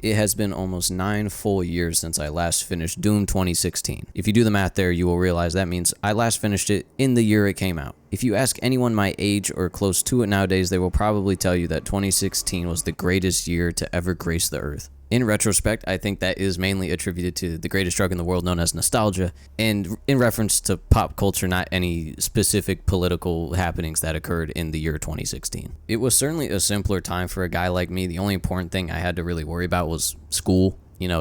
It has been almost 9 full years since I last finished Doom 2016. If you do the math there, you will realize that means I last finished it in the year it came out. If you ask anyone my age or close to it nowadays, they will probably tell you that 2016 was the greatest year to ever grace the earth. In retrospect, I think that is mainly attributed to the greatest drug in the world known as nostalgia, and in reference to pop culture, not any specific political happenings that occurred in the year 2016. It was certainly a simpler time for a guy like me. The only important thing I had to really worry about was school,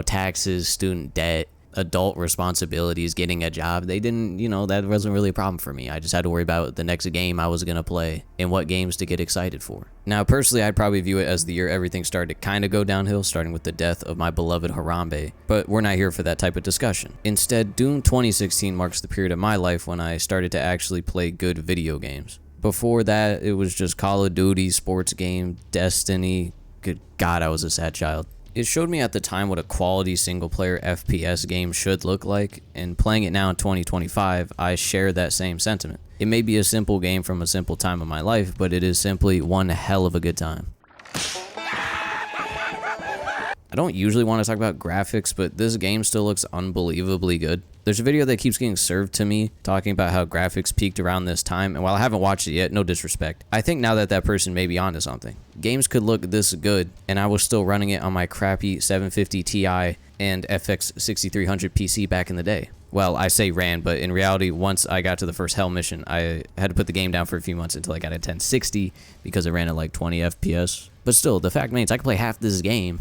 taxes, student debt, adult responsibilities, getting a job. They didn't, that wasn't really a problem for me. I just had to worry about the next game I was going to play and what games to get excited for. Now, personally, I'd probably view it as the year everything started to kind of go downhill, starting with the death of my beloved Harambe, but we're not here for that type of discussion. Instead, Doom 2016 marks the period of my life when I started to actually play good video games. Before that, it was just Call of Duty, sports game, Destiny. Good God, I was a sad child. It showed me at the time what a quality single-player FPS game should look like, and playing it now in 2025, I share that same sentiment. It may be a simple game from a simple time of my life, but it is simply one hell of a good time. I don't usually want to talk about graphics, but this game still looks unbelievably good. There's a video that keeps getting served to me talking about how graphics peaked around this time, and while I haven't watched it yet, no disrespect, I think now that person may be onto something. Games could look this good, and I was still running it on my crappy 750 Ti and FX 6300 PC back in the day. Well, I say ran, but in reality, once I got to the first Hell mission, I had to put the game down for a few months until I got a 1060 because it ran at like 20 FPS. But still, the fact remains, I could play half this game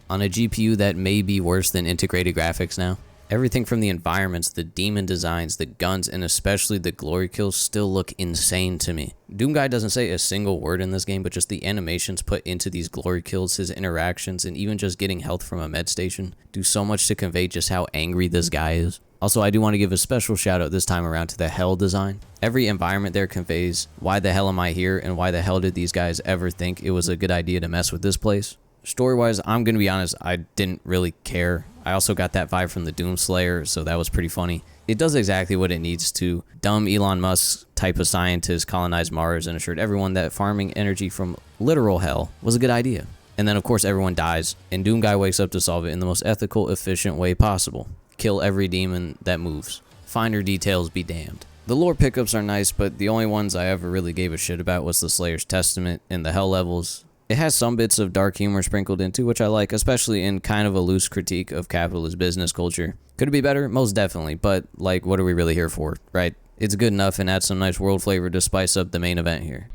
on a GPU that may be worse than integrated graphics now. Everything from the environments, the demon designs, the guns, and especially the glory kills still look insane to me. Doom Guy doesn't say a single word in this game, but just the animations put into these glory kills, his interactions, and even just getting health from a med station do so much to convey just how angry this guy is. Also, I do want to give a special shout out this time around to the hell design. Every environment there conveys why the hell am I here and why the hell did these guys ever think it was a good idea to mess with this place. Story-wise, I'm going to be honest, I didn't really care. I also got that vibe from the Doomslayer, so that was pretty funny. It does exactly what it needs to. Dumb Elon Musk type of scientist colonized Mars and assured everyone that farming energy from literal hell was a good idea. And then of course everyone dies, and Doom Guy wakes up to solve it in the most ethical, efficient way possible. Kill every demon that moves. Finer details be damned. The lore pickups are nice, but the only ones I ever really gave a shit about was the Slayer's Testament and the Hell levels. It has some bits of dark humor sprinkled into, which I like, especially in kind of a loose critique of capitalist business culture. Could it be better? Most definitely, but like, what are we really here for, right? It's good enough and adds some nice world flavor to spice up the main event here.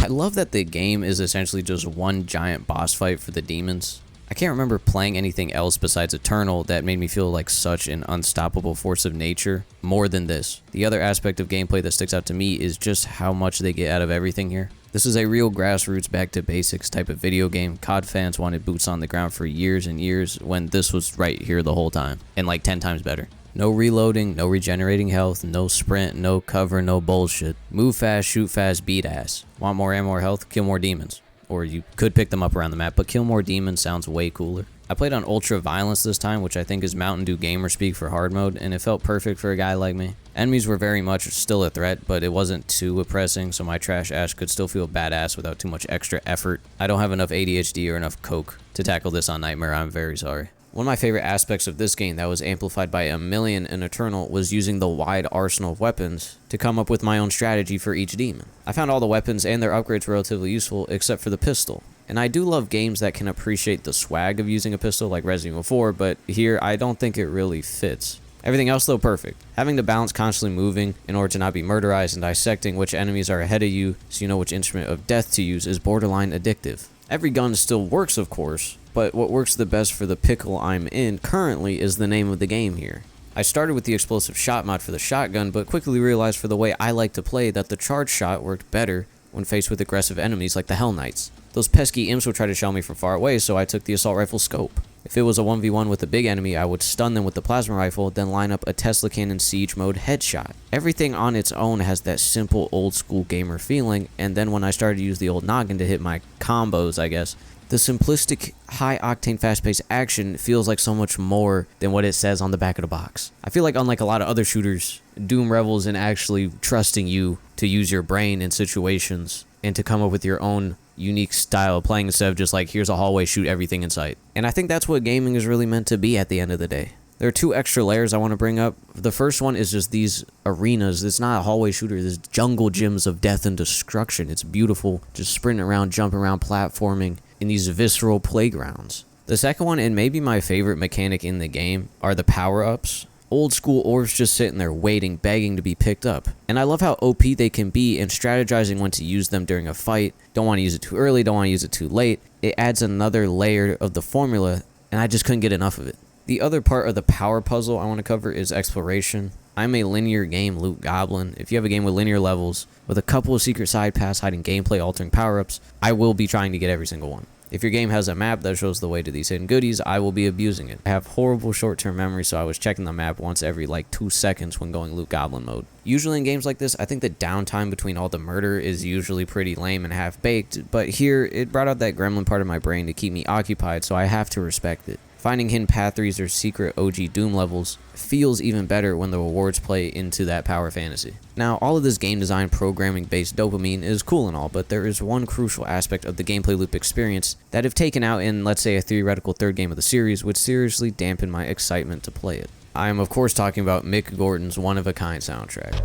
I love that the game is essentially just one giant boss fight for the demons. I can't remember playing anything else besides Eternal that made me feel like such an unstoppable force of nature more than this. The other aspect of gameplay that sticks out to me is just how much they get out of everything here. This is a real grassroots back to basics type of video game. COD fans wanted boots on the ground for years and years when this was right here the whole time, and like 10 times better. No reloading, no regenerating health, no sprint, no cover, no bullshit. Move fast, shoot fast, beat ass. Want more ammo or health? Kill more demons. Or you could pick them up around the map, but kill more demons sounds way cooler. I played on Ultra Violence this time, which I think is Mountain Dew gamer speak for hard mode, and it felt perfect for a guy like me. Enemies were very much still a threat, but it wasn't too oppressing, so my trash ash could still feel badass without too much extra effort. I don't have enough ADHD or enough coke to tackle this on Nightmare, I'm very sorry. One of my favorite aspects of this game that was amplified by a million in Eternal was using the wide arsenal of weapons to come up with my own strategy for each demon. I found all the weapons and their upgrades relatively useful except for the pistol. And I do love games that can appreciate the swag of using a pistol like Resident Evil 4, but here I don't think it really fits. Everything else though perfect. Having to balance constantly moving in order to not be murderized and dissecting which enemies are ahead of you so you know which instrument of death to use is borderline addictive. Every gun still works of course, but what works the best for the pickle I'm in currently is the name of the game here. I started with the explosive shot mod for the shotgun, but quickly realized for the way I like to play that the charge shot worked better when faced with aggressive enemies like the Hell Knights. Those pesky imps would try to shell me from far away, so I took the assault rifle scope. If it was a 1v1 with a big enemy, I would stun them with the plasma rifle, then line up a Tesla Cannon Siege mode headshot. Everything on its own has that simple old school gamer feeling, and then when I started to use the old noggin to hit my combos, I guess, the simplistic, high-octane, fast-paced action feels like so much more than what it says on the back of the box. I feel like unlike a lot of other shooters, Doom revels in actually trusting you to use your brain in situations and to come up with your own unique style of playing instead of just like, here's a hallway, shoot everything in sight. And I think that's what gaming is really meant to be at the end of the day. There are two extra layers I want to bring up. The first one is just these arenas. It's not a hallway shooter. There's jungle gyms of death and destruction. It's beautiful. Just sprinting around, jumping around, platforming in these visceral playgrounds. The second one, and maybe my favorite mechanic in the game, are the power-ups. Old school orbs just sitting there waiting, begging to be picked up. And I love how OP they can be and strategizing when to use them during a fight. Don't want to use it too early, don't want to use it too late. It adds another layer of the formula, and I just couldn't get enough of it. The other part of the power puzzle I want to cover is exploration. I'm a linear game loot goblin. If you have a game with linear levels, with a couple of secret side paths hiding gameplay altering power-ups, I will be trying to get every single one. If your game has a map that shows the way to these hidden goodies, I will be abusing it. I have horrible short-term memory, so I was checking the map once every like 2 seconds when going loot goblin mode. Usually in games like this, I think the downtime between all the murder is usually pretty lame and half-baked, but here, it brought out that gremlin part of my brain to keep me occupied, so I have to respect it. Finding hidden path 3s or secret OG Doom levels feels even better when the rewards play into that power fantasy. Now, all of this game design programming based dopamine is cool and all, but there is one crucial aspect of the gameplay loop experience that if taken out in, let's say, a theoretical third game of the series, would seriously dampen my excitement to play it. I am of course talking about Mick Gordon's one-of-a-kind soundtrack.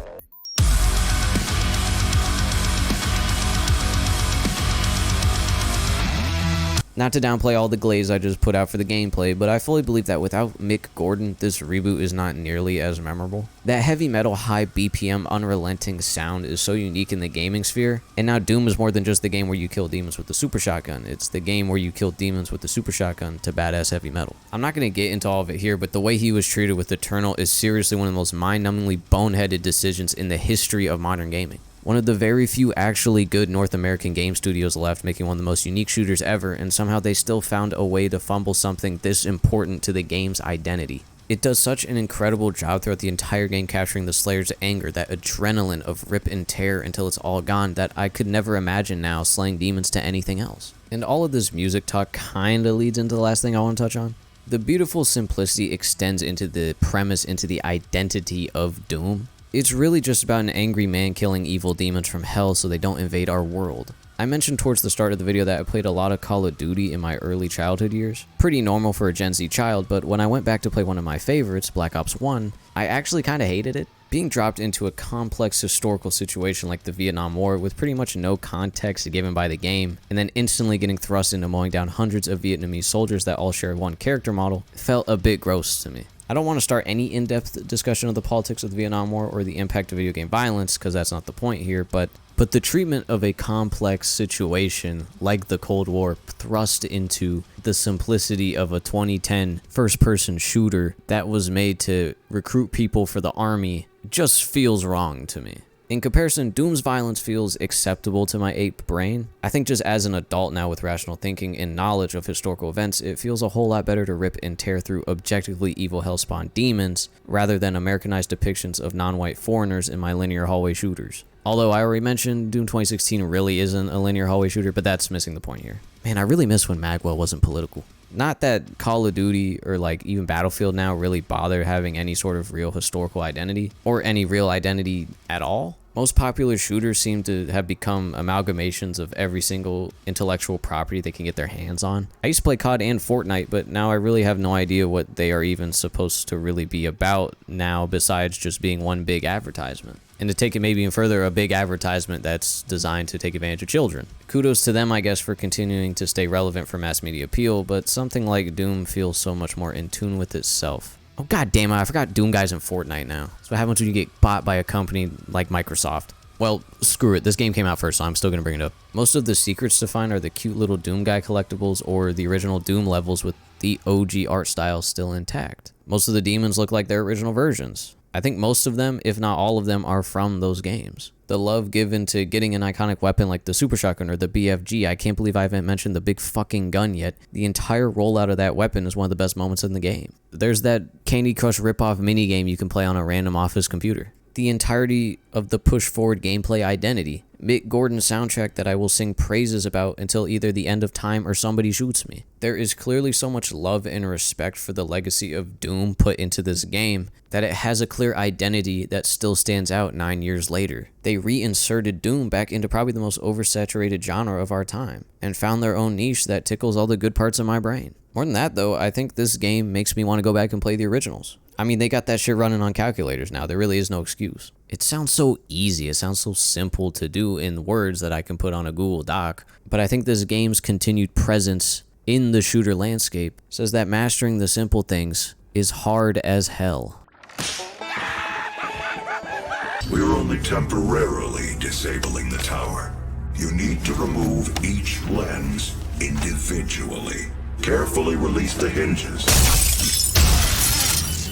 Not to downplay all the glaze I just put out for the gameplay, but I fully believe that without Mick Gordon, this reboot is not nearly as memorable. That heavy metal, high BPM, unrelenting sound is so unique in the gaming sphere, and now Doom is more than just the game where you kill demons with the super shotgun. It's the game where you kill demons with the super shotgun to badass heavy metal. I'm not going to get into all of it here, but the way he was treated with Eternal is seriously one of the most mind-numbingly boneheaded decisions in the history of modern gaming. One of the very few actually good North American game studios left, making one of the most unique shooters ever, and somehow they still found a way to fumble something this important to the game's identity. It does such an incredible job throughout the entire game capturing the Slayer's anger, that adrenaline of rip and tear until it's all gone, that I could never imagine now slaying demons to anything else. And all of this music talk kinda leads into the last thing I want to touch on. The beautiful simplicity extends into the premise, into the identity of Doom. It's really just about an angry man killing evil demons from hell so they don't invade our world. I mentioned towards the start of the video that I played a lot of Call of Duty in my early childhood years. Pretty normal for a Gen Z child, but when I went back to play one of my favorites, Black Ops 1, I actually kinda hated it. Being dropped into a complex historical situation like the Vietnam War with pretty much no context given by the game, and then instantly getting thrust into mowing down hundreds of Vietnamese soldiers that all share one character model, felt a bit gross to me. I don't want to start any in-depth discussion of the politics of the Vietnam War or the impact of video game violence, because that's not the point here, but the treatment of a complex situation like the Cold War thrust into the simplicity of a 2010 first-person shooter that was made to recruit people for the army just feels wrong to me. In comparison, Doom's violence feels acceptable to my ape brain. I think just as an adult now with rational thinking and knowledge of historical events, it feels a whole lot better to rip and tear through objectively evil hellspawn demons rather than Americanized depictions of non-white foreigners in my linear hallway shooters. Although I already mentioned Doom 2016 really isn't a linear hallway shooter, but that's missing the point here. Man, I really miss when Magwell wasn't political. Not that Call of Duty or like even Battlefield now really bother having any sort of real historical identity or any real identity at all. Most popular shooters seem to have become amalgamations of every single intellectual property they can get their hands on. I used to play COD and Fortnite, but now I really have no idea what they are even supposed to really be about now besides just being one big advertisement. And to take it maybe even further, a big advertisement that's designed to take advantage of children. Kudos to them, I guess, for continuing to stay relevant for mass media appeal, but something like Doom feels so much more in tune with itself. Oh god damn it, I forgot Doom guy's in Fortnite now. That's what happens when you get bought by a company like Microsoft. Well, screw it, this game came out first, so I'm still gonna bring it up. Most of the secrets to find are the cute little Doom guy collectibles or the original Doom levels with the OG art style still intact. Most of the demons look like their original versions. I think most of them, if not all of them, are from those games. The love given to getting an iconic weapon like the Super Shotgun or the BFG, I can't believe I haven't mentioned the big fucking gun yet. The entire rollout of that weapon is one of the best moments in the game. There's that Candy Crush ripoff minigame you can play on a random office computer. the entirety of the push forward gameplay identity. Mick Gordon's soundtrack that I will sing praises about until either the end of time or somebody shoots me. There is clearly so much love and respect for the legacy of Doom put into this game that it has a clear identity that still stands out 9 years later. They reinserted Doom back into probably the most oversaturated genre of our time and found their own niche that tickles all the good parts of my brain. More than that though, I think this game makes me want to go back and play the originals. I mean, they got that shit running on calculators now. There really is no excuse. It sounds so easy. It sounds so simple to do in words that I can put on a Google Doc. But I think this game's continued presence in the shooter landscape says that mastering the simple things is hard as hell. We're only temporarily disabling the tower. You need to remove each lens individually. Carefully release the hinges.